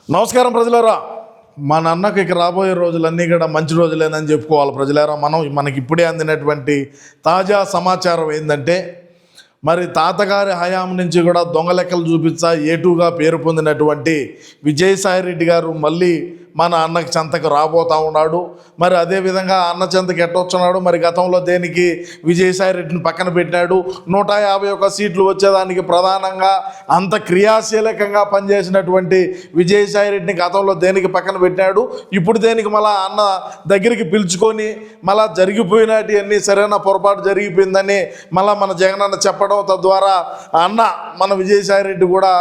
నమస్కారం ప్రజలారా. మన అన్నకి ఇక రాబోయే రోజులన్నీ కూడా మంచి రోజులేనని చెప్పుకోవాలి ప్రజలారా. మనకి ఇప్పుడే అందినటువంటి తాజా సమాచారం ఏంటంటే, మరి తాతగారి హయాం నుంచి కూడా దొంగ లెక్కలు చూపించా ఏటుగా పేరు పొందినటువంటి విజయసాయిరెడ్డి గారు మళ్ళీ మన అన్నకి చెంతకు రాబోతూ ఉన్నాడు. మరి అదేవిధంగా అన్న చెంతకు ఎట్టొచ్చున్నాడు, మరి గతంలో దేనికి విజయసాయిరెడ్డిని పక్కన పెట్టినాడు. 151 సీట్లు వచ్చేదానికి ప్రధానంగా అంత క్రియాశీలకంగా పనిచేసినటువంటి విజయసాయిరెడ్డిని గతంలో దేనికి పక్కన పెట్టినాడు, ఇప్పుడు దేనికి మళ్ళా అన్న దగ్గరికి పిలుచుకొని మళ్ళా జరిగిపోయినటి అన్నీ సరైన పొరపాటు జరిగిపోయిందని మళ్ళీ మన జగనన్న చెప్పడం, తద్వారా అన్న మన విజయసాయిరెడ్డి కూడా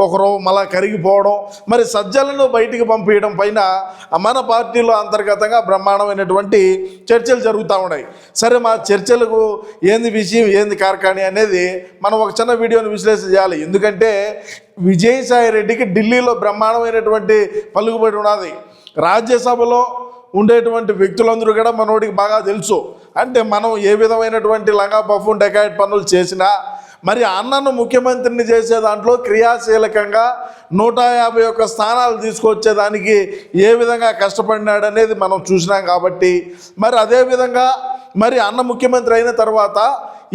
ఒకరోజు మళ్ళా కరిగిపోవడం, మరి సజ్జలను బయటికి పంపించడం పైన మన పార్టీలో అంతర్గతంగా బ్రహ్మాండమైనటువంటి చర్చలు జరుగుతూ ఉన్నాయి. సరే, మా చర్చలకు ఏంది విషయం, ఏంది కార్ఖానీ అనేది మనం ఒక చిన్న వీడియోని విశ్లేషణ చేయాలి. ఎందుకంటే విజయసాయిరెడ్డికి ఢిల్లీలో బ్రహ్మాండమైనటువంటి పలుకుబడి ఉన్నది. రాజ్యసభలో ఉండేటువంటి వ్యక్తులందరూ కూడా మనోడికి బాగా తెలుసు. అంటే మనం ఏ విధమైనటువంటి లంగా బఫూన్ డెకాయిట్ పనులు చేసినా, మరి అన్నను ముఖ్యమంత్రిని చేసే దాంట్లో క్రియాశీలకంగా 151 స్థానాలు తీసుకొచ్చేదానికి ఏ విధంగా కష్టపడినాడు అనేది మనం చూసినాం. కాబట్టి మరి అదేవిధంగా మరి అన్న ముఖ్యమంత్రి అయిన తర్వాత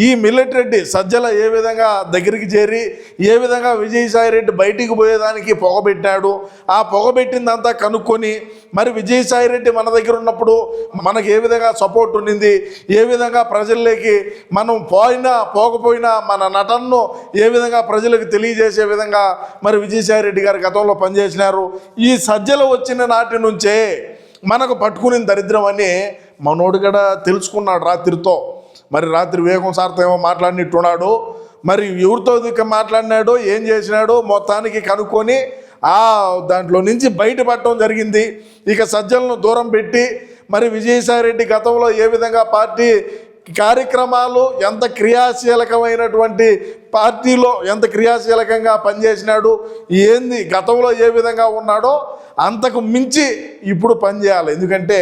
ఈ మిల్లెటిరెడ్డి సజ్జల ఏ విధంగా దగ్గరికి చేరి ఏ విధంగా విజయసాయిరెడ్డి బయటికి పోయేదానికి పొగబెట్టాడు, ఆ పొగబెట్టిందంతా కనుక్కొని మరి విజయసాయిరెడ్డి మన దగ్గర ఉన్నప్పుడు మనకు ఏ విధంగా సపోర్ట్ ఉండింది, ఏ విధంగా ప్రజల్లోకి మనం పోకపోయినా మన నటనను ఏ విధంగా ప్రజలకు తెలియజేసే విధంగా మరి విజయసాయిరెడ్డి గారు గతంలో పనిచేసినారు. ఈ సజ్జల వచ్చిన నాటి నుంచే మనకు పట్టుకుని దరిద్రం అని మనోడు కూడా తెలుసుకున్నాడు రాత్రితో. మరి రాత్రి వేగం సార్తో ఏమో మాట్లాడినట్టున్నాడు. మరి ఎవరితో మాట్లాడినాడో ఏం చేసినాడో మొత్తానికి కనుక్కొని దాంట్లో నుంచి బయటపడటం జరిగింది. ఇక సజ్జలను దూరం పెట్టి మరి విజయసాయిరెడ్డి గతంలో ఏ విధంగా పార్టీ కార్యక్రమాలు ఎంత క్రియాశీలకమైనటువంటి పార్టీలో ఎంత క్రియాశీలకంగా పనిచేసినాడు, ఏంది గతంలో ఏ విధంగా ఉన్నాడో అంతకు మించి ఇప్పుడు పనిచేయాలి. ఎందుకంటే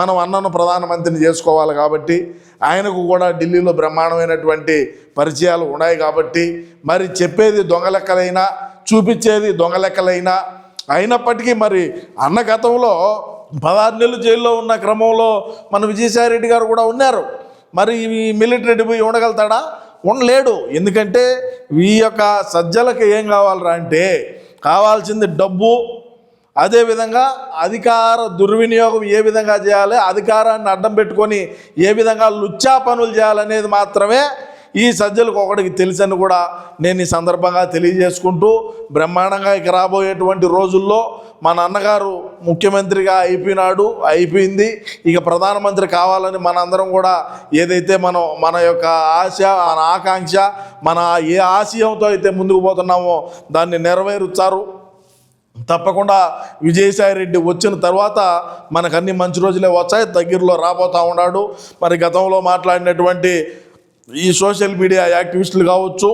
మనం అన్నను ప్రధానమంత్రిని చేసుకోవాలి కాబట్టి ఆయనకు కూడా ఢిల్లీలో బ్రహ్మాండమైనటువంటి పరిచయాలు ఉన్నాయి. కాబట్టి మరి చెప్పేది దొంగ లెక్కలైనా చూపించేది దొంగ లెక్కలైనా అయినప్పటికీ మరి అన్న గతంలో 16 నెలలు జైల్లో ఉన్న క్రమంలో మన విజయసాయిరెడ్డి గారు కూడా ఉన్నారు. మరి ఈ మిలిటరీ పోయి ఉండగలుగుతాడా? ఉండలేడు. ఎందుకంటే ఈ యొక్క సజ్జలకు ఏం కావాలరా అంటే కావాల్సింది డబ్బు, అదేవిధంగా అధికార దుర్వినియోగం ఏ విధంగా చేయాలి, అధికారాన్ని అడ్డం పెట్టుకొని ఏ విధంగా లుచ్చా పనులు చేయాలనేది మాత్రమే ఈ సజ్జలకు ఒకటికి తెలుసని కూడా నేను ఈ సందర్భంగా తెలియజేసుకుంటూ, బ్రహ్మాండంగా ఇక రాబోయేటువంటి రోజుల్లో మన అన్నగారు ముఖ్యమంత్రిగా అయిపోయింది. ఇక ప్రధానమంత్రి కావాలని మనందరం కూడా ఏదైతే మన యొక్క ఆశ, ఆకాంక్ష, మన ఏ ఆశయంతో అయితే ముందుకు పోతున్నామో దాన్ని నెరవేరుస్తారు. తప్పకుండా విజయసాయిరెడ్డి వచ్చిన తర్వాత మనకు అన్ని మంచి రోజులే వచ్చాయి. దగ్గరలో రాబోతూ ఉన్నాడు. మరి గతంలో మాట్లాడినటువంటి ఈ సోషల్ మీడియా యాక్టివిస్టులు కావచ్చు,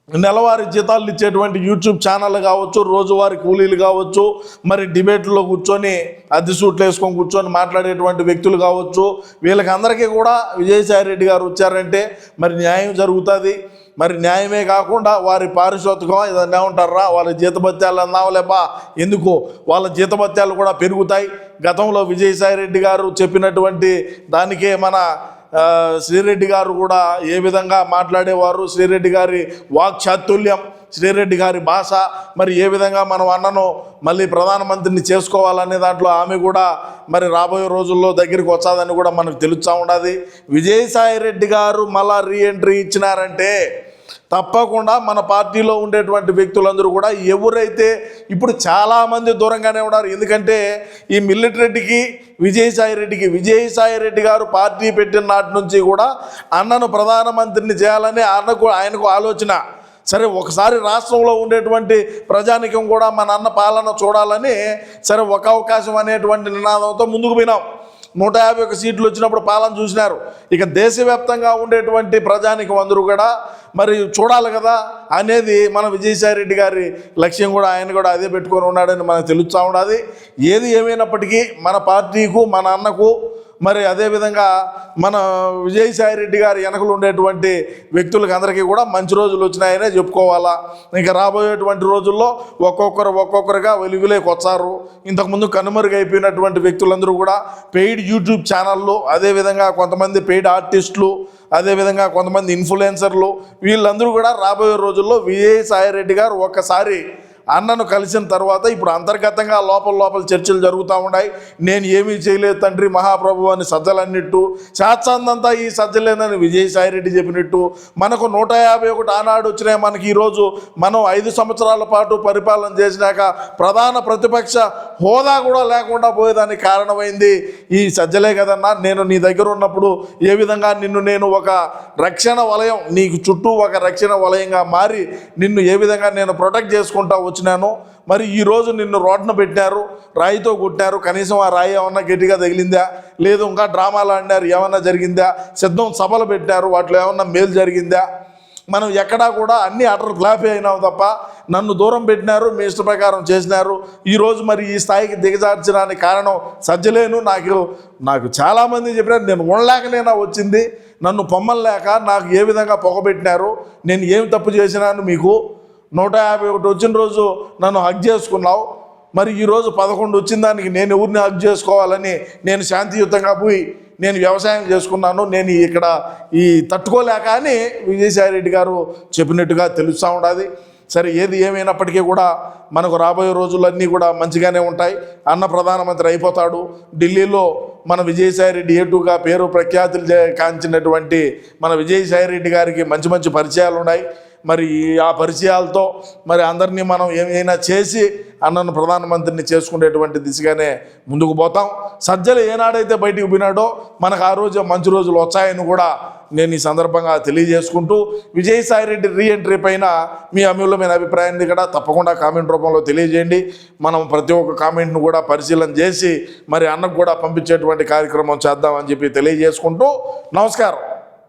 నెలవారీ జీతాలు ఇచ్చేటువంటి యూట్యూబ్ ఛానళ్ళు కావచ్చు, రోజువారీ కూలీలు కావచ్చు, మరి డిబేట్లో కూర్చొని అద్దె సూట్లు వేసుకొని కూర్చొని మాట్లాడేటువంటి వ్యక్తులు కావచ్చు, వీళ్ళకి అందరికీ కూడా విజయసాయిరెడ్డి గారు వచ్చారంటే మరి న్యాయం జరుగుతుంది. మరి న్యాయమే కాకుండా వారి పారితోషికం ఇదన్నీ ఏమంటారా, వాళ్ళ జీతభత్యాలు అన్నావులేబా, ఎందుకు వాళ్ళ జీతభత్యాలు కూడా పెరుగుతాయి. గతంలో విజయసాయిరెడ్డి గారు చెప్పినటువంటి దానికే మన శ్రీరెడ్డి గారు కూడా ఏ విధంగా మాట్లాడేవారు, శ్రీరెడ్డి గారి వాక్చాతుల్యం, శ్రీరెడ్డి గారి భాష, మరి ఏ విధంగా మనం అన్నను మళ్ళీ ప్రధానమంత్రిని చేసుకోవాలనే దాంట్లో ఆమె కూడా మరి రాబోయే రోజుల్లో దగ్గరికి వచ్చాదని కూడా మనకు తెలుస్తూ ఉన్నది. విజయసాయిరెడ్డి గారు మళ్ళా రీఎంట్రీ ఇచ్చినారంటే తప్పకుండా మన పార్టీలో ఉండేటువంటి వ్యక్తులందరూ కూడా ఎవరైతే ఇప్పుడు చాలామంది దూరంగానే ఉన్నారు. ఎందుకంటే ఈ మిల్లెటిరెడ్డికి విజయసాయిరెడ్డి గారు పార్టీ పెట్టిన నాటి నుంచి కూడా అన్నను ప్రధానమంత్రిని చేయాలని ఆయనకు ఆలోచన. సరే, ఒకసారి రాష్ట్రంలో ఉండేటువంటి ప్రజానికం కూడా మన అన్న పాలన చూడాలని సరే ఒక అవకాశం అనేటువంటి నినాదంతో ముందుకు పోయినాం. 151 సీట్లు వచ్చినప్పుడు పాలన చూసినారు. ఇక దేశవ్యాప్తంగా ఉండేటువంటి ప్రజానికం అందరూ కూడా మరి చూడాలి కదా అనేది మన విజయసాయిరెడ్డి గారి లక్ష్యం కూడా. ఆయన కూడా అదే పెట్టుకొని ఉన్నాడని మనకు తెలుస్తూ ఉన్నది. ఏది ఏమైనప్పటికీ మన పార్టీకు, మన అన్నకు మరి అదేవిధంగా మన విజయసాయి రెడ్డి గారి వెనకలు ఉండేటువంటి వ్యక్తులకి అందరికీ కూడా మంచి రోజులు వచ్చినాయనే చెప్పుకోవాలా. ఇంకా రాబోయేటువంటి రోజుల్లో ఒక్కొక్కరుగా వెలుగులోకి వచ్చారు. ఇంతకుముందు కనుమరుగైపోయినటువంటి వ్యక్తులందరూ కూడా పెయిడ్ యూట్యూబ్ ఛానళ్ళు, అదేవిధంగా కొంతమంది పెయిడ్ ఆర్టిస్టులు, అదేవిధంగా కొంతమంది ఇన్ఫ్లుయెన్సర్లు, వీళ్ళందరూ కూడా రాబోయే రోజుల్లో విజయసాయి రెడ్డి గారు ఒక్కసారి అన్నను కలిసిన తర్వాత ఇప్పుడు అంతర్గతంగా లోపల చర్చలు జరుగుతూ ఉన్నాయి. నేను ఏమీ చేయలేదు తండ్రి మహాప్రభు అని సజ్జలన్నిట్టు, శాస్త్రాంతంతా ఈ సజ్జలేనని విజయసాయిరెడ్డి చెప్పినట్టు, మనకు 151 ఆనాడు వచ్చినాయి. మనకి ఈరోజు మనం 5 సంవత్సరాల పాటు పరిపాలన చేసినాక ప్రధాన ప్రతిపక్ష హోదా కూడా లేకుండా పోయేదానికి కారణమైంది ఈ సజ్జలే కదన్నా. నేను నీ దగ్గర ఉన్నప్పుడు ఏ విధంగా నిన్ను నేను ఒక రక్షణ వలయం, నీకు చుట్టూ ఒక రక్షణ వలయంగా మారి నిన్ను ఏ విధంగా నేను ప్రొటెక్ట్ చేసుకుంటా వచ్చినాను. మరి ఈరోజు నిన్ను రోడ్డున పెట్టినారు, రాయితో కొట్టినారు. కనీసం ఆ రాయి ఏమన్నా గట్టిగా తగిలిందా? లేదు ఇంకా డ్రామాలు ఆడినారు, ఏమన్నా జరిగిందా? సిద్ధం సభలు పెట్టినారు, వాటిలో ఏమన్నా మేలు జరిగిందా? మనం ఎక్కడా కూడా అన్ని అటర్ ఫ్లాపే అయినావు తప్ప నన్ను దూరం పెట్టినారు, మీ ఇష్ట ప్రకారం చేసినారు. ఈరోజు మరి ఈ స్థాయికి దిగజార్చడానికి కారణం సజ్జలేను. నాకు చాలామంది చెప్పినారు, నేను ఉండలేకనేనా వచ్చింది, నన్ను పొమ్మలేక నాకు ఏ విధంగా పొగబెట్టినారు, నేను ఏమి తప్పు చేసినాను, మీకు 151 వచ్చిన రోజు నన్ను హగ్ చేసుకున్నావు, మరి ఈరోజు 11 వచ్చిన దానికి నేను ఎవరిని హగ్ చేసుకోవాలని నేను శాంతియుతంగా పోయి నేను వ్యవసాయం చేసుకున్నాను, నేను ఇక్కడ ఈ తట్టుకోలేక అని విజయసాయి రెడ్డి గారు చెప్పినట్టుగా తెలుస్తూ ఉండదు. సరే, ఏది ఏమైనప్పటికీ కూడా మనకు రాబోయే రోజులన్నీ కూడా మంచిగానే ఉంటాయి. అన్న ప్రధానమంత్రి అయిపోతాడు. ఢిల్లీలో మన విజయసాయి రెడ్డి ఏటుగా పేరు ప్రఖ్యాతులు కాంచినటువంటి మన విజయసాయి రెడ్డి గారికి మంచి పరిచయాలు ఉన్నాయి. మరి ఆ పరిచయాలతో మరి అందరినీ మనం ఏమైనా చేసి అన్నను ప్రధానమంత్రిని చేసుకునేటువంటి దిశగానే ముందుకు పోతాం. సజ్జలు ఏనాడైతే బయటికి పోయినాడో మనకు ఆ రోజు మంచి రోజులు వచ్చాయని కూడా నేను ఈ సందర్భంగా తెలియజేసుకుంటూ, విజయసాయి రెడ్డి రీఎంట్రీ పైన మీ అమూల్యమైన అభిప్రాయాన్ని కూడా తప్పకుండా కామెంట్ రూపంలో తెలియజేయండి. మనం ప్రతి ఒక్క కామెంట్ను కూడా పరిశీలన చేసి మరి అన్నకు కూడా పంపించేటువంటి కార్యక్రమం చేద్దామని చెప్పి తెలియజేసుకుంటూ నమస్కారం.